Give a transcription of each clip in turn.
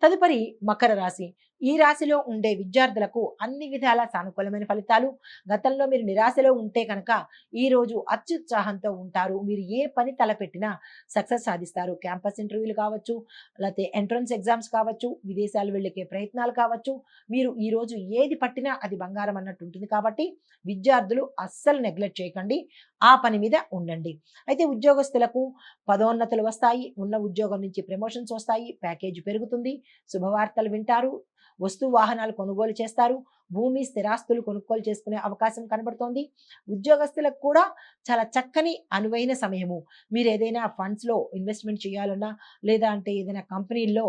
తదుపరి మకర రాశి. ఈ రాశిలో ఉండే విద్యార్థులకు అన్ని విధాల సానుకూలమైన ఫలితాలు. గతంలో మీరు నిరాశలో ఉంటే కనుక ఈరోజు అత్యుత్సాహంతో ఉంటారు. మీరు ఏ పని తలపెట్టినా సక్సెస్ సాధిస్తారు. క్యాంపస్ ఇంటర్వ్యూలు కావచ్చు, లేకపోతే ఎంట్రన్స్ ఎగ్జామ్స్ కావచ్చు, విదేశాలు వెళ్ళే ప్రయత్నాలు కావచ్చు. మీరు ఈరోజు ఏది పట్టినా అది బంగారం అన్నట్టు ఉంటుంది కాబట్టి విద్యార్థులు అస్సలు నెగ్లెక్ట్ చేయకండి. ఆ పని మీద ఉండండి. అయితే ఉద్యోగస్తులకు పదోన్నతులు వస్తాయి. ఉన్న ఉద్యోగం నుంచి ప్రమోషన్స్ వస్తాయి. ప్యాకేజీ పెరుగుతుంది. శుభవార్తలు వింటారు. వస్తు వాహనాలు కొనుగోలు చేస్తారు. భూమి స్థిరాస్తులు కొనుగోలు చేసుకునే అవకాశం కనబడుతోంది. ఉద్యోగస్తులకు కూడా చాలా చక్కని అనువైన సమయము. మీరు ఏదైనా ఫండ్స్‌లో ఇన్వెస్ట్‌మెంట్ చేయాలన్నా, లేదా అంటే ఏదైనా కంపెనీల్లో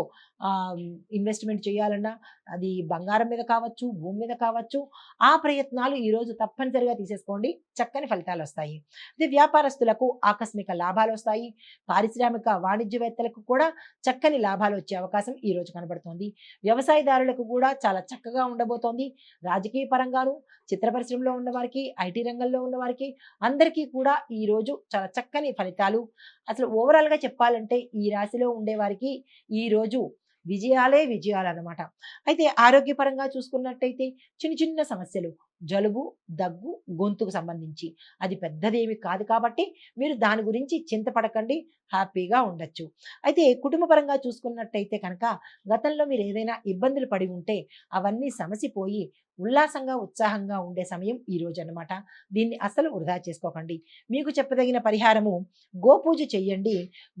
ఇన్వెస్ట్‌మెంట్ చేయాలన్నా, అది బంగారం మీద కావచ్చు, భూమి మీద కావచ్చు, ఆ ప్రయత్నాలు ఈరోజు తప్పనిసరిగా తీసేసుకోండి. చక్కని ఫలితాలొస్తాయి. ఇది వ్యాపారస్తులకు ఆకస్మిక లాభాలొస్తాయి. పారిశ్రామిక వాణిజ్యవేత్తలకు కూడా చక్కని లాభాలొచ్చే అవకాశం ఈరోజు కనబడుతోంది. వ్యవసాయదారులకు కూడా చాలా చక్కగా ఉండబోతోంది. రాజకీయ పరంగాను, చిత్ర పరిశ్రమలో ఉన్నవారికి, ఐటీ రంగంలో ఉన్నవారికి అందరికీ కూడా ఈరోజు చాలా చక్కని ఫలితాలు. అసలు ఓవరాల్‌గా చెప్పాలంటే ఈ రాశిలో ఉండేవారికి ఈరోజు విజయాలే విజయాలన్నమాట. అయితే ఆరోగ్యపరంగా చూసుకున్నట్టయితే చిన్న చిన్న సమస్యలు జలుబు, దగ్గు, గొంతుకు సంబంధించి అది పెద్దదేమి కాదు కాబట్టి మీరు దాని గురించి చింతపడకండి. హ్యాపీగా ఉండొచ్చు. అయితే కుటుంబ పరంగా చూసుకున్నట్టయితే కనుక గతంలో మీరు ఏదైనా ఇబ్బందులు పడి ఉంటే అవన్నీ సమసిపోయి ఉల్లాసంగా, ఉత్సాహంగా ఉండే సమయం ఈ రోజన్నమాట. దీన్ని అస్సలు వృధా చేసుకోకండి. మీకు చెప్పదగిన పరిహారము గోపూజ చెయ్యండి.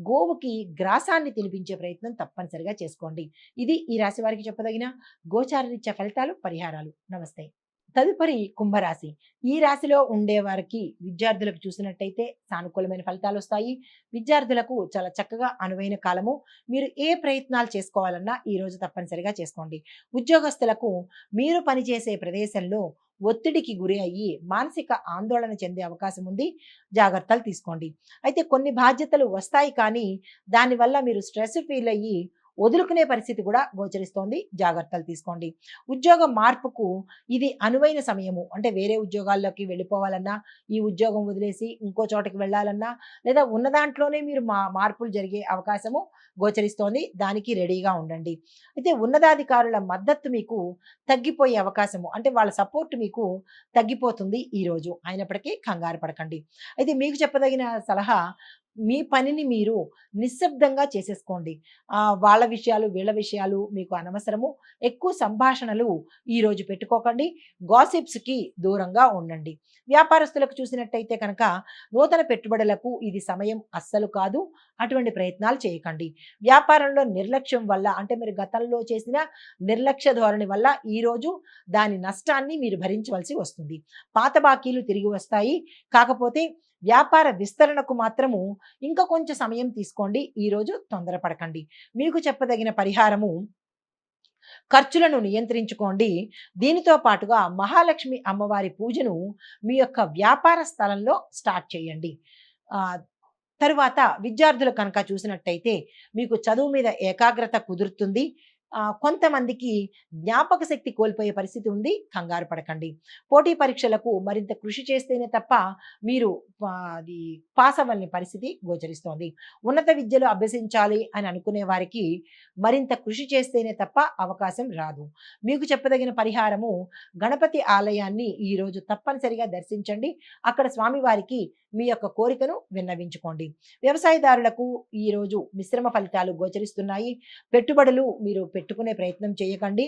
గోవుకి గ్రాసాన్ని తినిపించే ప్రయత్నం తప్పనిసరిగా చేసుకోండి. ఇది ఈ రాశి వారికి చెప్పదగిన గోచారరీత్యా ఫలితాలు, పరిహారాలు. నమస్తే. తదుపరి కుంభరాశి. ఈ రాశిలో ఉండేవారికి విద్యార్థులకు చూసినట్టయితే సానుకూలమైన ఫలితాలొస్తాయి. విద్యార్థులకు చాలా చక్కగా అనువైన కాలము. మీరు ఏ ప్రయత్నాలు చేసుకోవాలన్నా ఈరోజు తప్పనిసరిగా చేసుకోండి. ఉద్యోగస్తులకు మీరు పనిచేసే ప్రదేశంలో ఒత్తిడికి గురి అయ్యి మానసిక ఆందోళన చెందే అవకాశం ఉంది. జాగ్రత్తలు తీసుకోండి. అయితే కొన్ని బాధ్యతలు వస్తాయి కానీ దానివల్ల మీరు స్ట్రెస్ ఫీల్ అయ్యి వదులుకునే పరిస్థితి కూడా గోచరిస్తోంది. జాగ్రత్తలు తీసుకోండి. ఉద్యోగ మార్పుకు ఇది అనువైన సమయము. అంటే వేరే ఉద్యోగాల్లోకి వెళ్ళిపోవాలన్నా, ఈ ఉద్యోగం వదిలేసి ఇంకో చోటకి వెళ్ళాలన్నా, లేదా ఉన్న దాంట్లోనే మీరు మార్పులు జరిగే అవకాశము గోచరిస్తోంది. దానికి రెడీగా ఉండండి. అయితే ఉన్నతాధికారుల మద్దతు మీకు తగ్గిపోయే అవకాశము, అంటే వాళ్ళ సపోర్ట్ మీకు తగ్గిపోతుంది ఈరోజు. అయినప్పటికీ కంగారు పడకండి. అయితే మీకు చెప్పదగిన సలహా మీ పనిని మీరు నిశ్శబ్దంగా చేసేసుకోండి. వాళ్ళ విషయాలు, వీళ్ళ విషయాలు మీకు అనవసరము. ఎక్కువ సంభాషణలు ఈరోజు పెట్టుకోకండి. గాసిప్స్‌కి దూరంగా ఉండండి. వ్యాపారస్తులకు చూసినట్టయితే కనుక నూతన పెట్టుబడులకు ఇది సమయం అస్సలు కాదు. అటువంటి ప్రయత్నాలు చేయకండి. వ్యాపారంలో నిర్లక్ష్యం వల్ల, అంటే మీరు గతంలో చేసిన నిర్లక్ష్య ధోరణి వల్ల ఈరోజు దాని నష్టాన్ని మీరు భరించవలసి వస్తుంది. పాత బాకీలు తిరిగి వస్తాయి. కాకపోతే వ్యాపార విస్తరణకు మాత్రము ఇంకా కొంచెం సమయం తీసుకోండి. ఈరోజు తొందరపడకండి. మీకు చెప్పదగిన పరిహారము ఖర్చులను నియంత్రించుకోండి. దీనితో పాటుగా మహాలక్ష్మి అమ్మవారి పూజను మీ యొక్క వ్యాపార స్థలంలో స్టార్ట్ చేయండి. ఆహ్, తరువాత విద్యార్థులు కనుక చూసినట్టయితే మీకు చదువు మీద ఏకాగ్రత కుదురుతుంది. కొంతమందికి జ్ఞాపక శక్తి కోల్పోయే పరిస్థితి ఉంది. కంగారు పడకండి. పోటీ పరీక్షలకు మరింత కృషి చేస్తేనే తప్ప మీరు అది పాస్ అవ్వని పరిస్థితి గోచరిస్తోంది. ఉన్నత విద్యలో అభ్యసించాలి అని అనుకునే వారికి మరింత కృషి చేస్తేనే తప్ప అవకాశం రాదు. మీకు చెప్పదగిన పరిహారము గణపతి ఆలయాన్ని ఈరోజు తప్పనిసరిగా దర్శించండి. అక్కడ స్వామివారికి మీ యొక్క కోరికను విన్నవించుకోండి. వ్యవసాయదారులకు ఈరోజు మిశ్రమ ఫలితాలు గోచరిస్తున్నాయి. పెట్టుబడులు మీరు పెట్టుకునే ప్రయత్నం చేయకండి.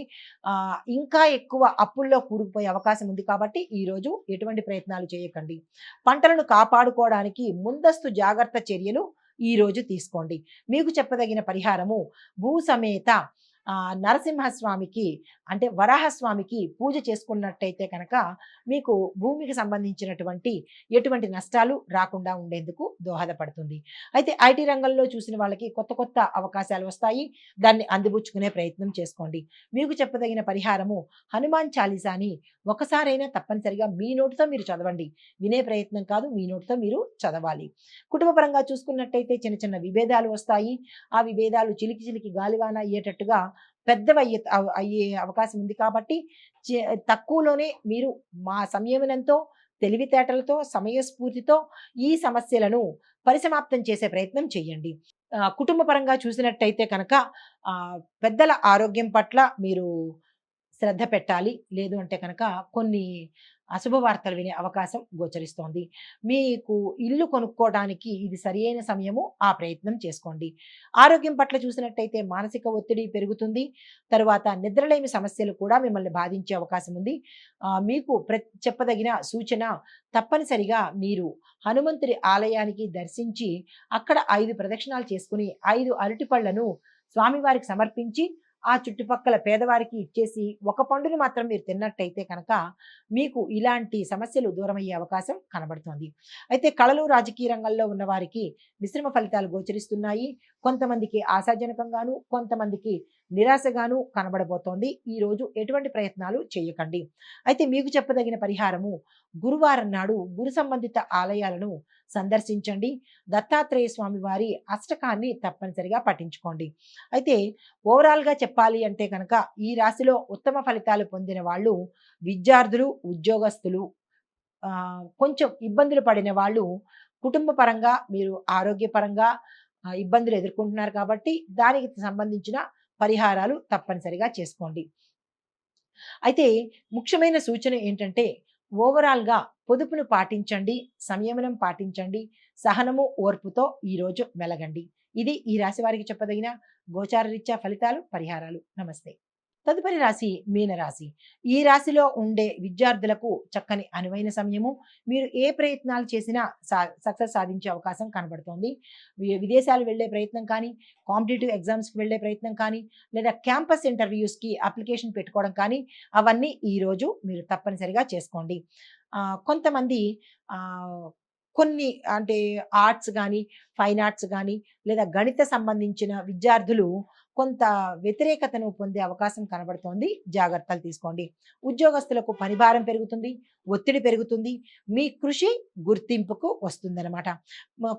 ఇంకా ఎక్కువ అప్పుల్లో కూరుకుపోయే అవకాశం ఉంది కాబట్టి ఈరోజు ఎటువంటి ప్రయత్నాలు చేయకండి. పంటలను కాపాడుకోవడానికి ముందస్తు జాగ్రత్త చర్యలు ఈరోజు తీసుకోండి. మీకు చెప్పదగిన పరిహారము భూ సమేత నరసింహస్వామికి, అంటే వరాహస్వామికి పూజ చేసుకున్నట్టయితే కనుక మీకు భూమికి సంబంధించినటువంటి ఎటువంటి నష్టాలు రాకుండా ఉండేందుకు దోహదపడుతుంది. అయితే ఐటీ రంగంలో చూసిన వాళ్ళకి కొత్త కొత్త అవకాశాలు వస్తాయి. దాన్ని అందిపుచ్చుకునే ప్రయత్నం చేసుకోండి. మీకు చెప్పదగిన పరిహారము హనుమాన్ చాలీసాని ఒకసారైనా తప్పనిసరిగా మీ నోటితో మీరు చదవండి. వినే ప్రయత్నం కాదు, మీ నోటితో మీరు చదవాలి. కుటుంబ పరంగా చూసుకున్నట్టయితే చిన్న చిన్న విభేదాలు వస్తాయి. ఆ విభేదాలు చిలికి చిలికి గాలివాన అయ్యేటట్టుగా అయ్యే అవకాశం ఉంది కాబట్టి తక్కువలోనే మీరు మా సంయమనంతో తెలివితేటలతో, సమయస్ఫూర్తితో ఈ సమస్యలను పరిసమాప్తం చేసే ప్రయత్నం చేయండి. కుటుంబ పరంగా చూసినట్టయితే కనుక పెద్దల ఆరోగ్యం పట్ల మీరు శ్రద్ధ పెట్టాలి. లేదు అంటే కనుక కొన్ని అశుభ వార్తలు వినే అవకాశం గోచరిస్తోంది. మీకు ఇల్లు కొనుక్కోవడానికి ఇది సరియైన సమయము. ఆ ప్రయత్నం చేసుకోండి. ఆరోగ్యం పట్ల చూసినట్టయితే మానసిక ఒత్తిడి పెరుగుతుంది. తరువాత నిద్రలేమి సమస్యలు కూడా మిమ్మల్ని బాధించే అవకాశం ఉంది. మీకు చెప్పదగిన సూచన తప్పనిసరిగా మీరు హనుమంతుడి ఆలయానికి దర్శించి అక్కడ 5 ప్రదక్షిణాలు చేసుకొని 5 అరటిపళ్ళను స్వామివారికి సమర్పించి ఆ చుట్టుపక్కల పేదవారికి ఇచ్చేసి ఒక పండుని మాత్రం మీరు తిన్నట్టయితే కనుక మీకు ఇలాంటి సమస్యలు దూరమయ్యే అవకాశం కనబడుతోంది. అయితే కళలు, రాజకీయ రంగంలో ఉన్నవారికి మిశ్రమ ఫలితాలు గోచరిస్తున్నాయి. కొంతమందికి ఆశాజనకంగాను, కొంతమందికి నిరాశగాను కనబడబోతోంది. ఈరోజు ఎటువంటి ప్రయత్నాలు చేయకండి. అయితే మీకు చెప్పదగిన పరిహారము గురువారం నాడు గురు సంబంధిత ఆలయాలను సందర్శించండి. దత్తాత్రేయ స్వామి వారి అష్టకాన్ని తప్పనిసరిగా పఠించుకోండి. అయితే ఓవరాల్‌గా చెప్పాలి అంటే కనుక ఈ రాశిలో ఉత్తమ ఫలితాలు పొందిన వాళ్ళు విద్యార్థులు, ఉద్యోగస్తులు, కొంచెం ఇబ్బందులు పడిన వాళ్ళు కుటుంబ పరంగా మీరు ఆరోగ్యపరంగా ఇబ్బందులు ఎదుర్కొంటున్నారు కాబట్టి దానికి సంబంధించిన పరిహారాలు తప్పనిసరిగా చేసుకోండి. అయితే ముఖ్యమైన సూచన ఏంటంటే ఓవరాల్‌గా పొదుపును పాటించండి, సంయమనం పాటించండి, సహనము, ఓర్పుతో ఈరోజు మెలగండి. ఇది ఈ రాశి వారికి చెప్పదగిన గోచార రీత్యా ఫలితాలు, పరిహారాలు. నమస్తే. తదుపరి రాశి మీనరాశి. ఈ రాశిలో ఉండే విద్యార్థులకు చక్కని అనువైన సమయము. మీరు ఏ ప్రయత్నాలు చేసినా సక్సెస్ సాధించే అవకాశం కనబడుతోంది. విదేశాలు వెళ్ళే ప్రయత్నం కానీ, కాంపిటీటివ్ ఎగ్జామ్స్‌కి వెళ్ళే ప్రయత్నం కానీ, లేదా క్యాంపస్ ఇంటర్వ్యూస్‌కి అప్లికేషన్ పెట్టుకోవడం కానీ అవన్నీ ఈరోజు మీరు తప్పనిసరిగా చేసుకోండి. కొంతమంది ఆహ్, కొన్ని అంటే ఆర్ట్స్ గానీ, ఫైన్ ఆర్ట్స్ గానీ, లేదా గణిత సంబంధించిన విద్యార్థులు కొంత వ్యతిరేకతను పొందే అవకాశం కనబడుతోంది. జాగ్రత్తలు తీసుకోండి. ఉద్యోగస్తులకు పనిభారం పెరుగుతుంది, ఒత్తిడి పెరుగుతుంది. మీ కృషి గుర్తింపుకు వస్తుందనమాట.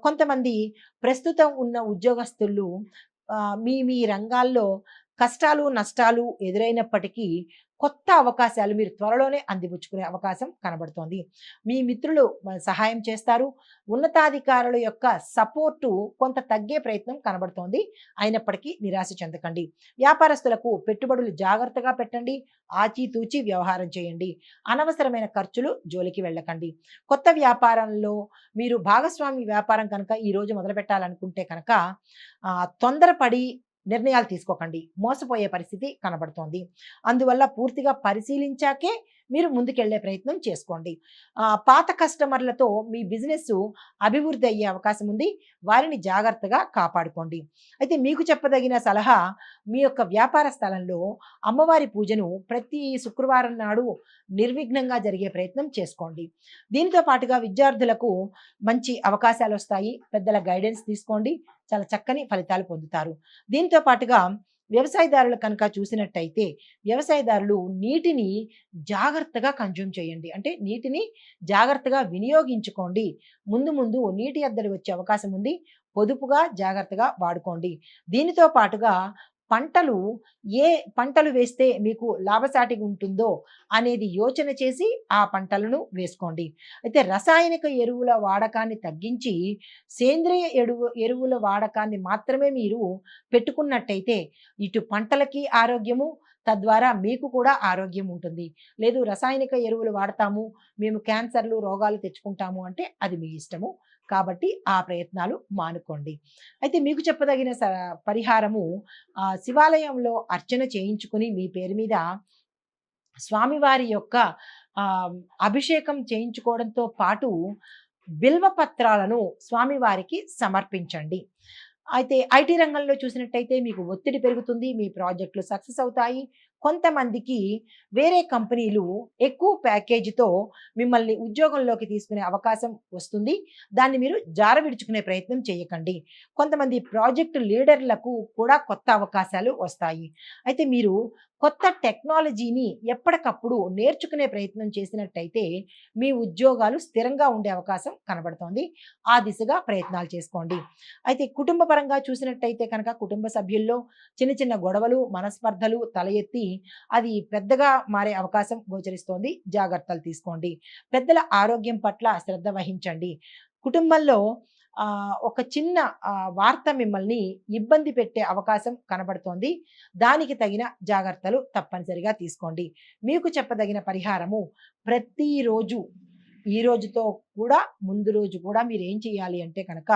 కొంతమంది ప్రస్తుతం ఉన్న ఉద్యోగస్తులు మీ మీ రంగాల్లో కష్టాలు, నష్టాలు ఎదురైనప్పటికీ కొత్త అవకాశాలు మీరు త్వరలోనే అందిపుచ్చుకునే అవకాశం కనబడుతోంది. మీ మిత్రులు సహాయం చేస్తారు. ఉన్నతాధికారుల యొక్క సపోర్టు కొంత తగ్గే ప్రయత్నం కనబడుతోంది. అయినప్పటికీ నిరాశ చెందకండి. వ్యాపారస్తులకు పెట్టుబడులు జాగ్రత్తగా పెట్టండి. ఆచితూచి వ్యవహారం చేయండి. అనవసరమైన ఖర్చులు జోలికి వెళ్ళకండి. కొత్త వ్యాపారంలో మీరు భాగస్వామి వ్యాపారం కనుక ఈరోజు మొదలుపెట్టాలనుకుంటే కనుక తొందరపడి నిర్ణయాలు తీసుకోకండి. మోసపోయే పరిస్థితి కనబడుతోంది. అందువల్ల పూర్తిగా పరిశీలించాకే మీరు ముందుకెళ్ళే ప్రయత్నం చేసుకోండి. పాత కస్టమర్లతో మీ బిజినెస్ అభివృద్ధి అయ్యే అవకాశం ఉంది. వారిని జాగ్రత్తగా కాపాడుకోండి. అయితే మీకు చెప్పదగిన సలహా మీ యొక్క వ్యాపార స్థలంలో అమ్మవారి పూజను ప్రతి శుక్రవారం నాడు నిర్విఘ్నంగా జరిగే ప్రయత్నం చేసుకోండి. దీనితో పాటుగా విద్యార్థులకు మంచి అవకాశాలు వస్తాయి. పెద్దల గైడెన్స్ తీసుకోండి. చాలా చక్కని ఫలితాలు పొందుతారు. దీంతో పాటుగా వ్యవసాయదారులు కనుక చూసినట్టయితే వ్యవసాయదారులు నీటిని జాగ్రత్తగా కన్జ్యూమ్ చేయండి. అంటే నీటిని జాగ్రత్తగా వినియోగించుకోండి. ముందు ముందు నీటి ఎద్దడి వచ్చే అవకాశం ఉంది. పొదుపుగా జాగ్రత్తగా వాడుకోండి. దీనితో పాటుగా పంటలు ఏ పంటలు వేస్తే మీకు లాభసాటిగా ఉంటుందో అనేది యోచన చేసి ఆ పంటలను వేసుకోండి. అయితే రసాయనిక ఎరువుల వాడకాన్ని తగ్గించి సేంద్రియ ఎరువుల వాడకాన్ని మాత్రమే మీరు పెట్టుకున్నట్టయితే ఇటు పంటలకి ఆరోగ్యము, తద్వారా మీకు కూడా ఆరోగ్యం ఉంటుంది. లేదు రసాయనిక ఎరువులు వాడతాము, మేము క్యాన్సర్లు, రోగాలు తెచ్చుకుంటాము అంటే అది మీ ఇష్టము. కాబట్టి ఆ ప్రయత్నాలు మానుకోండి. అయితే మీకు చెప్పదగిన పరిహారము శివాలయంలో అర్చన చేయించుకుని మీ పేరు మీద స్వామివారి యొక్క అభిషేకం చేయించుకోవడంతో పాటు బిల్వ పత్రాలను స్వామివారికి సమర్పించండి. అయితే ఐటీ రంగంలో చూసినట్టయితే మీకు ఒత్తిడి పెరుగుతుంది. మీ ప్రాజెక్టులు సక్సెస్ అవుతాయి. కొంతమందికి వేరే కంపెనీలు ఎక్కువ ప్యాకేజీతో మిమ్మల్ని ఉద్యోగంలోకి తీసుకునే అవకాశం వస్తుంది. దాన్ని మీరు జారవిడుచుకునే ప్రయత్నం చేయకండి. కొంతమంది ప్రాజెక్టు లీడర్లకు కూడా కొత్త అవకాశాలు వస్తాయి. అయితే మీరు కొత్త టెక్నాలజీని ఎప్పటికప్పుడు నేర్చుకునే ప్రయత్నం చేసినట్టయితే మీ ఉద్యోగాలు స్థిరంగా ఉండే అవకాశం కనబడుతోంది. ఆ దిశగా ప్రయత్నాలు చేసుకోండి. అయితే కుటుంబ పరంగా చూసినట్టయితే కనుక కుటుంబ సభ్యుల్లో చిన్న చిన్న గొడవలు, మనస్పర్ధలు తల ఎత్తి అది పెద్దగా మారే అవకాశం గోచరిస్తోంది. జాగ్రత్తలు తీసుకోండి. పెద్దల ఆరోగ్యం పట్ల శ్రద్ధ వహించండి. కుటుంబంలో ఒక చిన్న వార్త మిమ్మల్ని ఇబ్బంది పెట్టే అవకాశం కనబడుతోంది. దానికి తగిన జాగ్రత్తలు తప్పనిసరిగా తీసుకోండి. మీకు చెప్పదగిన పరిహారము ప్రతిరోజు, ఈ రోజుతో కూడా ముందు రోజు కూడా మీరేం చేయాలి అంటే కనుక,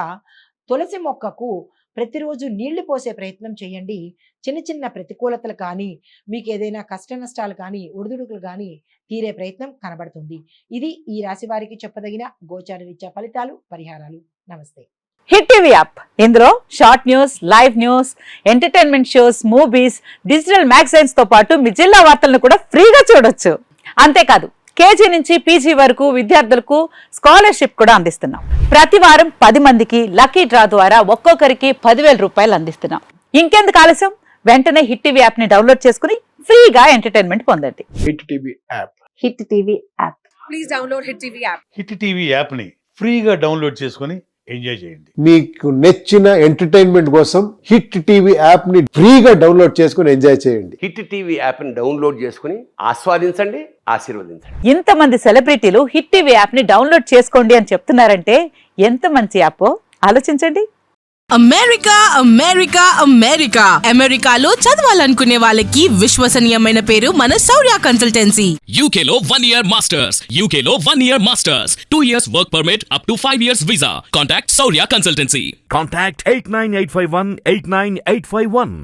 తులసి మొక్కకు ప్రతిరోజు నీళ్లు పోసే ప్రయత్నం చేయండి. చిన్న చిన్న ప్రతికూలతలు కానీ, మీకేదైనా కష్ట నష్టాలు కానీ, ఒడిదుడుకులు కానీ తీరే ప్రయత్నం కనబడుతుంది. ఇది ఈ రాశి వారికి చెప్పదగిన గోచార రీత్యా ఫలితాలు, పరిహారాలు. నమస్తే. హిట్ టీవీ యాప్, ఇందులో short news, live news, entertainment shows, movies, digital magazines తో పాటు మీ జిల్లా వార్తలను కూడా ఫ్రీగా చూడొచ్చు. అంతేకాదు, కేజీ నుంచి పీజీ వరకు విద్యార్థులకు స్కాలర్షిప్ కూడా అందిస్తున్నాం. ప్రతి వారం 10 మందికి లక్కీ డ్రా ద్వారా ఒక్కొక్కరికి 10,000 రూపాయలు అందిస్తున్నాం. ఇంకెందుకు ఆలస్యం, వెంటనే హిట్ టీవీ యాప్ ని డౌన్లోడ్ చేసుకుని ఫ్రీగా ఎంటర్టైన్మెంట్ పొందండి. Hit TV app. Hit TV app. Please download hit TV app. Hit TV యాప్ని ఫ్రీగా డౌన్లోడ్ చేసుకొని ఎంజాయ్ చేయండి. మీకు నచ్చిన ఎంటర్టైన్మెంట్ కోసం హిట్ టీవీ యాప్ ని ఫ్రీగా డౌన్లోడ్ చేసుకొని ఎంజాయ్ చేయండి. హిట్ టీవీ యాప్ని డౌన్లోడ్ చేసుకుని ఆస్వాదించండి, ఆశీర్వదించండి. ఇంతమంది సెలబ్రిటీలు హిట్ టీవీ యాప్ ని డౌన్లోడ్ చేసుకోండి అని చెప్తున్నారంటే ఎంత మంచి యాప్ ఆలోచించండి. అమెరికా అమెరికా అమెరికా అమెరికాలో చదవాలనుకునే వాళ్ళకి విశ్వసనీయమైన పేరు మన శౌర్య కన్సల్టెన్సీ. UK లో 1 year masters. UK లో 1 year masters. 2 years work permit up to 5 years visa. Contact Saurya Consultancy. Contact 89851 89851.